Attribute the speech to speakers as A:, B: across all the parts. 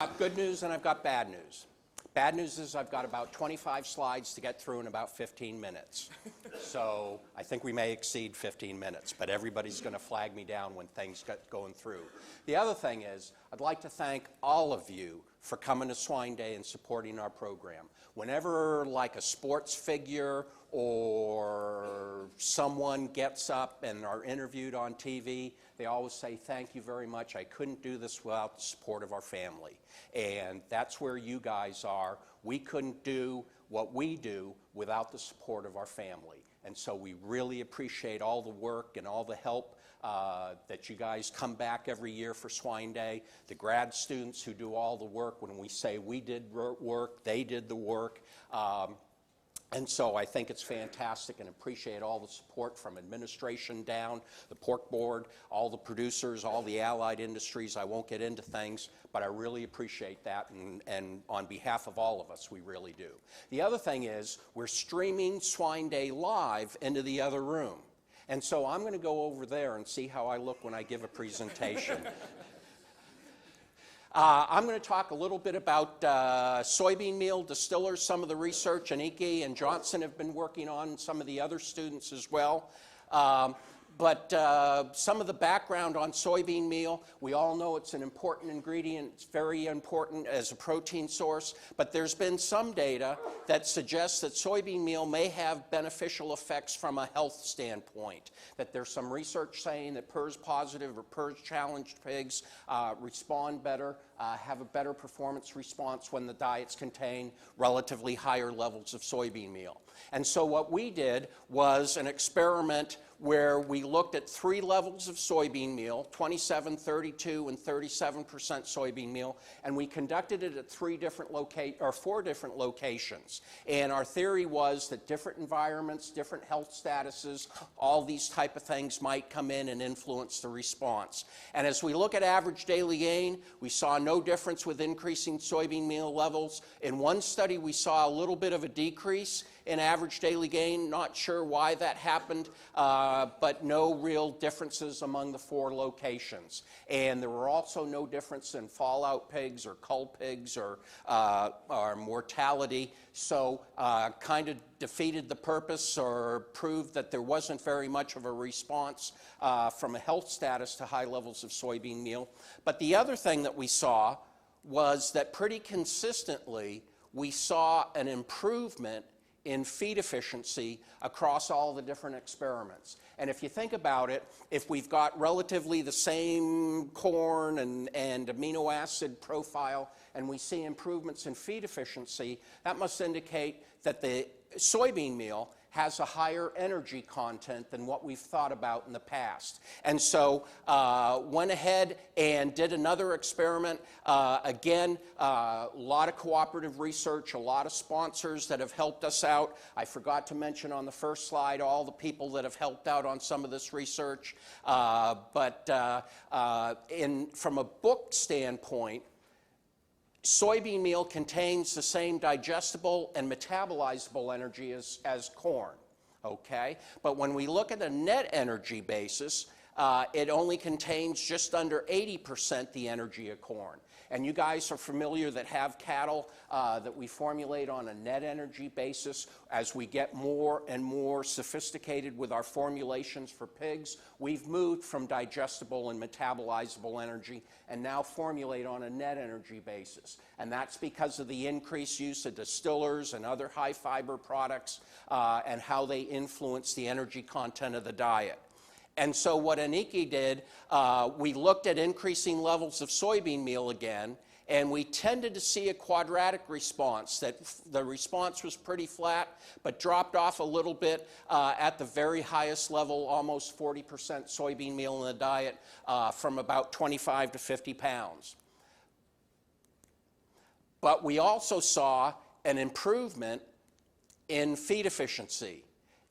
A: I've got good news and I've got bad news. Bad news is I've got about 25 slides to get through in about 15 minutes. So I think we may exceed 15 minutes, but everybody's going to flag me down when things get going through. The other thing is, I'd like to thank all of you for coming to Swine Day and supporting our program. Whenever like a sports figure or someone gets up and are interviewed on TV, they always say, thank you very much. I couldn't do this without the support of our family. And that's where you guys are. We couldn't do what we do without the support of our family. And so we really appreciate all the work and all the help that you guys come back every year for Swine Day. The grad students who do all the work, when we say we did work, they did the work. And so I think it's fantastic and appreciate all the support from administration down, the pork board, all the producers, all the allied industries. I won't get into things, but I really appreciate that, and on behalf of all of us, we really do. The other thing is we're streaming Swine Day live into the other room. And so I'm going to go over there and see how I look when I give a presentation. I'm going to talk a little bit about soybean meal distillers, some of the research Aniki and Johnson have been working on, some of the other students as well. But some of the background on soybean meal, we all know it's an important ingredient. It's very important as a protein source. But there's been some data that suggests that soybean meal may have beneficial effects from a health standpoint. That there's some research saying that PRRS positive or PRRS challenged pigs respond better, have a better performance response when the diets contain relatively higher levels of soybean meal. And so what we did was an experiment where we looked at 3 levels of soybean meal, 27, 32, and 37% soybean meal, and we conducted it at 4 different locations. And our theory was that different environments, different health statuses, all these type of things might come in and influence the response. And as we look at average daily gain, we saw no difference with increasing soybean meal levels. In one study, we saw a little bit of a decrease in average daily gain. Not sure why that happened, but no real differences among the 4 locations. And there were also no difference in fallout pigs or cull pigs or mortality. So kind of defeated the purpose or proved that there wasn't very much of a response from a health status to high levels of soybean meal. But the other thing that we saw was that pretty consistently we saw an improvement in feed efficiency across all the different experiments. And if you think about it, if we've got relatively the same corn and amino acid profile and we see improvements in feed efficiency, that must indicate that the soybean meal has a higher energy content than what we've thought about in the past. And so went ahead and did another experiment. Again, a lot of cooperative research, a lot of sponsors that have helped us out. I forgot to mention on the first slide all the people that have helped out on some of this research. But from a book standpoint, soybean meal contains the same digestible and metabolizable energy as corn, okay? But when we look at a net energy basis, it only contains just under 80% the energy of corn. And you guys are familiar that have cattle that we formulate on a net energy basis. As we get more and more sophisticated with our formulations for pigs, we've moved from digestible and metabolizable energy and now formulate on a net energy basis. And that's because of the increased use of distillers and other high fiber products and how they influence the energy content of the diet. And so what Aniki did, we looked at increasing levels of soybean meal again, and we tended to see a quadratic response, that the response was pretty flat, but dropped off a little bit at the very highest level, almost 40% soybean meal in the diet, from about 25 to 50 pounds. But we also saw an improvement in feed efficiency.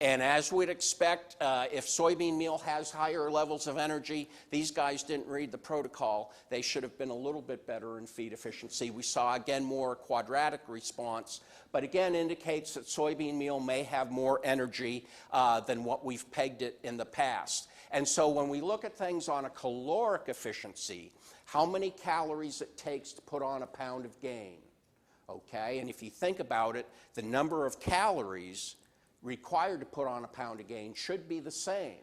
A: And as we'd expect, if soybean meal has higher levels of energy, these guys didn't read the protocol. They should have been a little bit better in feed efficiency. We saw, again, more quadratic response, but again indicates that soybean meal may have more energy than what we've pegged it in the past. And so when we look at things on a caloric efficiency, how many calories it takes to put on a pound of gain. Okay, and if you think about it, the number of calories required to put on a pound of gain should be the same.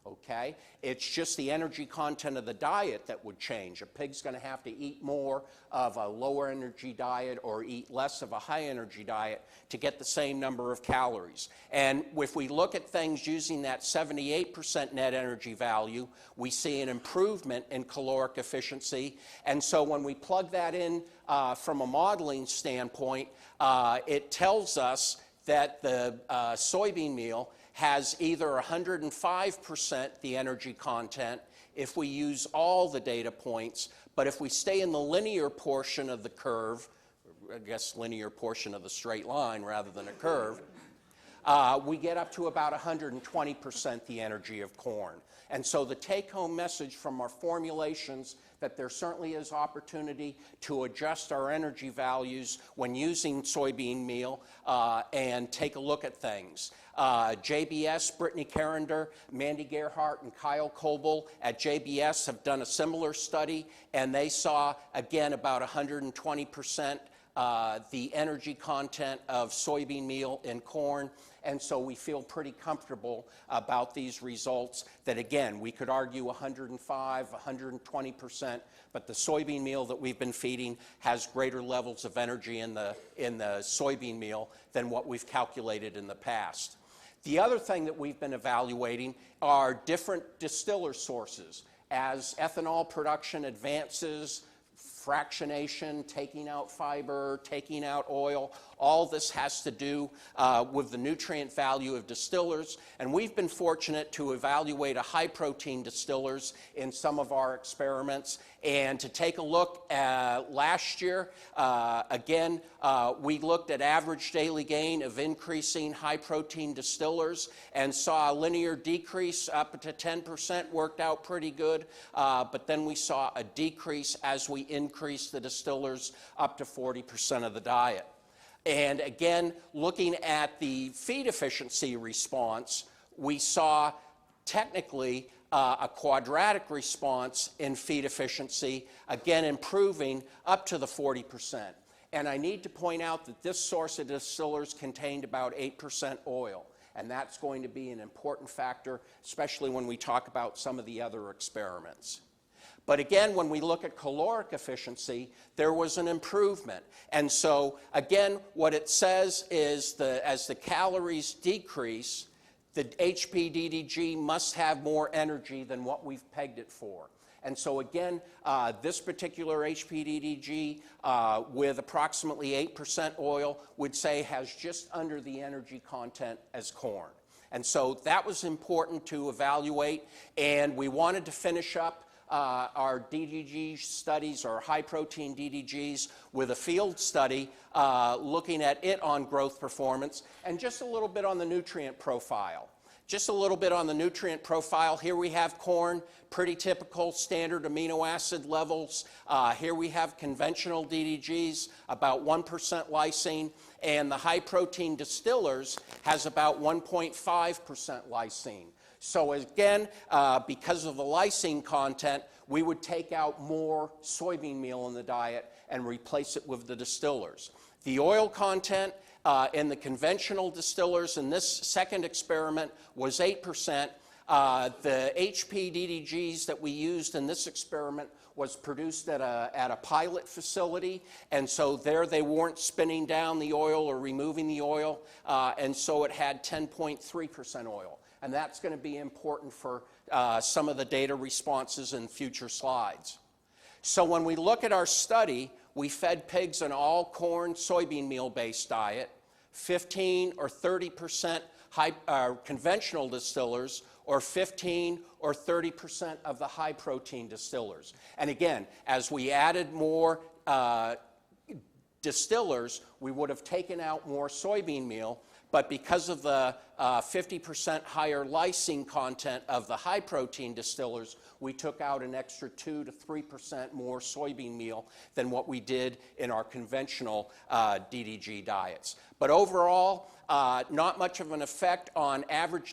A: Okay, it's just the energy content of the diet that would change. A pig's going to have to eat more of a lower energy diet or eat less of a high energy diet to get the same number of calories. And if we look at things using that 78% net energy value, we see an improvement in caloric efficiency. And so when we plug that in from a modeling standpoint, it tells us that the soybean meal has either 105% the energy content if we use all the data points, but if we stay in the linear portion of the curve, I guess linear portion of the straight line rather than a curve, we get up to about 120% the energy of corn. And so the take-home message from our formulations that there certainly is opportunity to adjust our energy values when using soybean meal and take a look at things. JBS, Brittany Carrender, Mandy Gerhardt, and Kyle Coble at JBS have done a similar study, and they saw, again, about 120% the energy content of soybean meal in corn. And so we feel pretty comfortable about these results that, again, we could argue 105, 120%, but the soybean meal that we've been feeding has greater levels of energy in the soybean meal than what we've calculated in the past. The other thing that we've been evaluating are different distiller sources. As ethanol production advances, fractionation, taking out fiber, taking out oil, all this has to do with the nutrient value of distillers. And we've been fortunate to evaluate a high-protein distillers in some of our experiments. And to take a look at last year, again, we looked at average daily gain of increasing high-protein distillers and saw a linear decrease up to 10%, worked out pretty good. But then we saw a decrease as we increased the distillers up to 40% of the diet. And again, looking at the feed efficiency response, we saw technically a quadratic response in feed efficiency, again improving up to the 40%. And I need to point out that this source of distillers contained about 8% oil, and that's going to be an important factor, especially when we talk about some of the other experiments. But again, when we look at caloric efficiency, there was an improvement. And so, again, what it says is as the calories decrease, the HPDDG must have more energy than what we've pegged it for. And so again, this particular HPDDG with approximately 8% oil would say has just under the energy content as corn. And so that was important to evaluate, and we wanted to finish up our DDG studies, or high-protein DDGs, with a field study looking at it on growth performance, and just a little bit on the nutrient profile. Just a little bit on the nutrient profile. Here we have corn, pretty typical standard amino acid levels. Here we have conventional DDGs, about 1% lysine, and the high-protein distillers has about 1.5% lysine. So again, because of the lysine content, we would take out more soybean meal in the diet and replace it with the distillers. The oil content in the conventional distillers in this second experiment was 8%. The HPDDGs that we used in this experiment was produced at a pilot facility, and so there they weren't spinning down the oil or removing the oil, and so it had 10.3% oil. And that's going to be important for some of the data responses in future slides. So when we look at our study, we fed pigs an all corn, soybean meal-based diet, 15 or 30% conventional distillers, or 15 or 30% of the high-protein distillers. And again, as we added more distillers, we would have taken out more soybean meal, but because of the 50% higher lysine content of the high protein distillers, we took out an extra 2 to 3% more soybean meal than what we did in our conventional DDG diets. But overall, not much of an effect on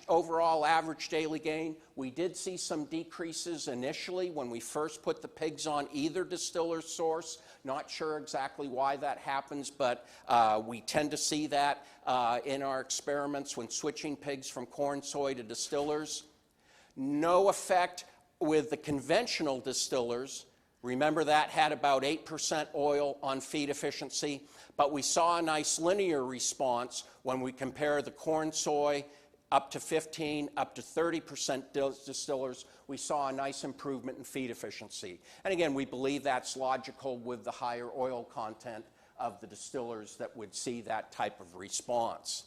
A: overall average daily gain. We did see some decreases initially when we first put the pigs on either distiller source. Not sure exactly why that happens, but we tend to see that in our experiments when switching pigs from corn, soy to distillers. No effect with the conventional distillers. Remember, that had about 8% oil on feed efficiency, but we saw a nice linear response when we compare the corn, soy, up to 15, up to 30% distillers. We saw a nice improvement in feed efficiency. And again, we believe that's logical with the higher oil content of the distillers that would see that type of response.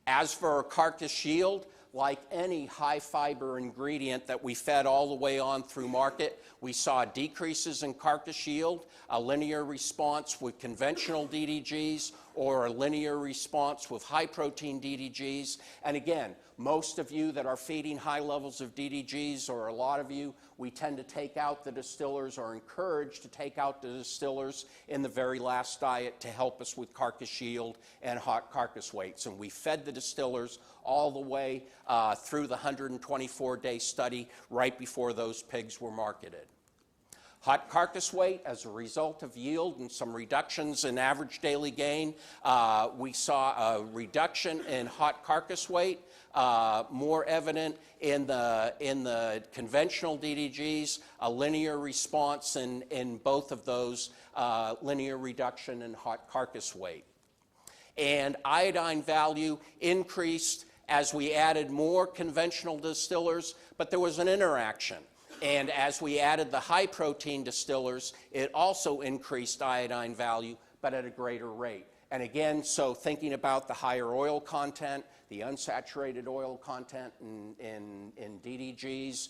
A: As for carcass yield, like any high fiber ingredient that we fed all the way on through market, we saw decreases in carcass yield, a linear response with conventional DDGs, or a linear response with high protein DDGs. And again, most of you that are feeding high levels of DDGs, or a lot of you, we tend to take out the distillers, or encourage to take out the distillers in the very last diet to help us with carcass yield and hot carcass weights. And we fed the distillers all the way through the 124-day study right before those pigs were marketed. Hot carcass weight, as a result of yield and some reductions in average daily gain, we saw a reduction in hot carcass weight, more evident in the conventional DDGs, a linear response in both of those, linear reduction in hot carcass weight. And iodine value increased as we added more conventional distillers, but there was an interaction. And as we added the high protein distillers, it also increased iodine value, but at a greater rate. And again, so thinking about the higher oil content, the unsaturated oil content in DDGs,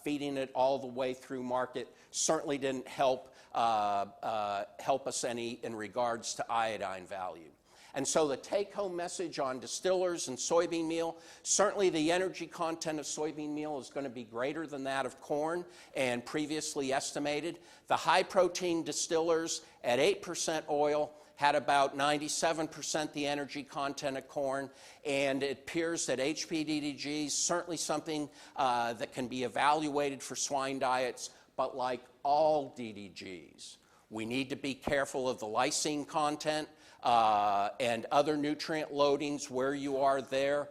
A: feeding it all the way through market certainly didn't help us any in regards to iodine value. And so the take-home message on distillers and soybean meal, certainly the energy content of soybean meal is going to be greater than that of corn and previously estimated. The high-protein distillers at 8% oil had about 97% the energy content of corn, and it appears that HPDDG is certainly something that can be evaluated for swine diets, but like all DDGs, we need to be careful of the lysine content, and other nutrient loadings where you are there.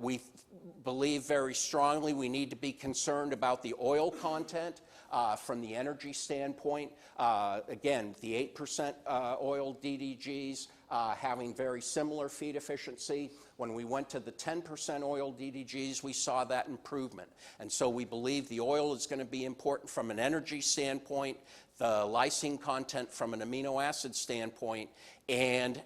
A: We believe very strongly we need to be concerned about the oil content from the energy standpoint. Again, the 8% oil DDGs having very similar feed efficiency. When we went to the 10% oil DDGs, we saw that improvement. And so we believe the oil is going to be important from an energy standpoint, the lysine content from an amino acid standpoint, and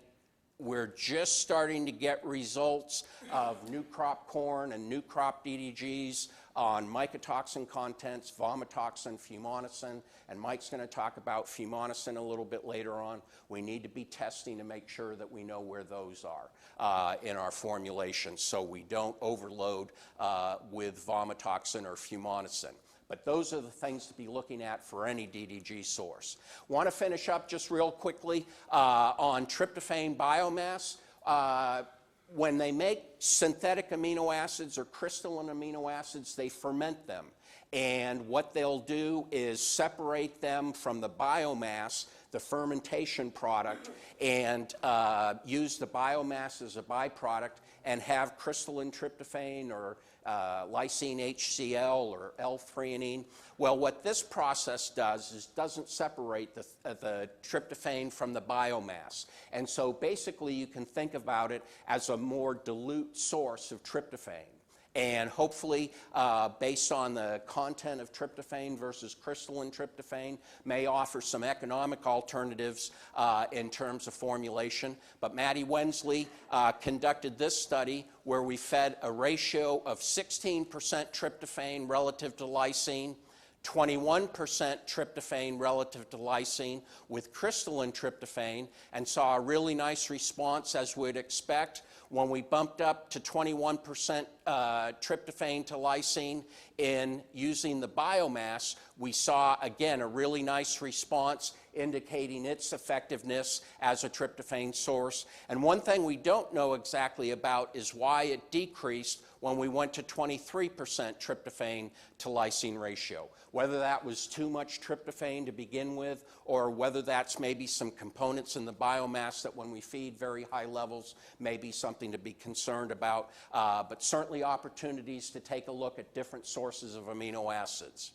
A: we're just starting to get results of new crop corn and new crop DDGs on mycotoxin contents, vomitoxin, fumonisin, and Mike's going to talk about fumonisin a little bit later on. We need to be testing to make sure that we know where those are in our formulation so we don't overload with vomitoxin or fumonisin. But those are the things to be looking at for any DDG source. Want to finish up just real quickly on tryptophan biomass. When they make synthetic amino acids or crystalline amino acids, they ferment them. And what they'll do is separate them from the biomass, the fermentation product, and use the biomass as a byproduct and have crystalline tryptophan or lysine HCl or L-threonine. Well, what this process does is doesn't separate the tryptophan from the biomass. And so basically you can think about it as a more dilute source of tryptophan. And hopefully, based on the content of tryptophan versus crystalline tryptophan, may offer some economic alternatives in terms of formulation. But Maddie Wensley conducted this study where we fed a ratio of 16% tryptophan relative to lysine, 21% tryptophan relative to lysine with crystalline tryptophan, and saw a really nice response, as we'd expect. When we bumped up to 21% tryptophan to lysine in using the biomass, we saw, again, a really nice response indicating its effectiveness as a tryptophan source. And one thing we don't know exactly about is why it decreased when we went to 23% tryptophan to lysine ratio. Whether that was too much tryptophan to begin with, or whether that's maybe some components in the biomass that when we feed very high levels may be something to be concerned about, but certainly opportunities to take a look at different sources of amino acids.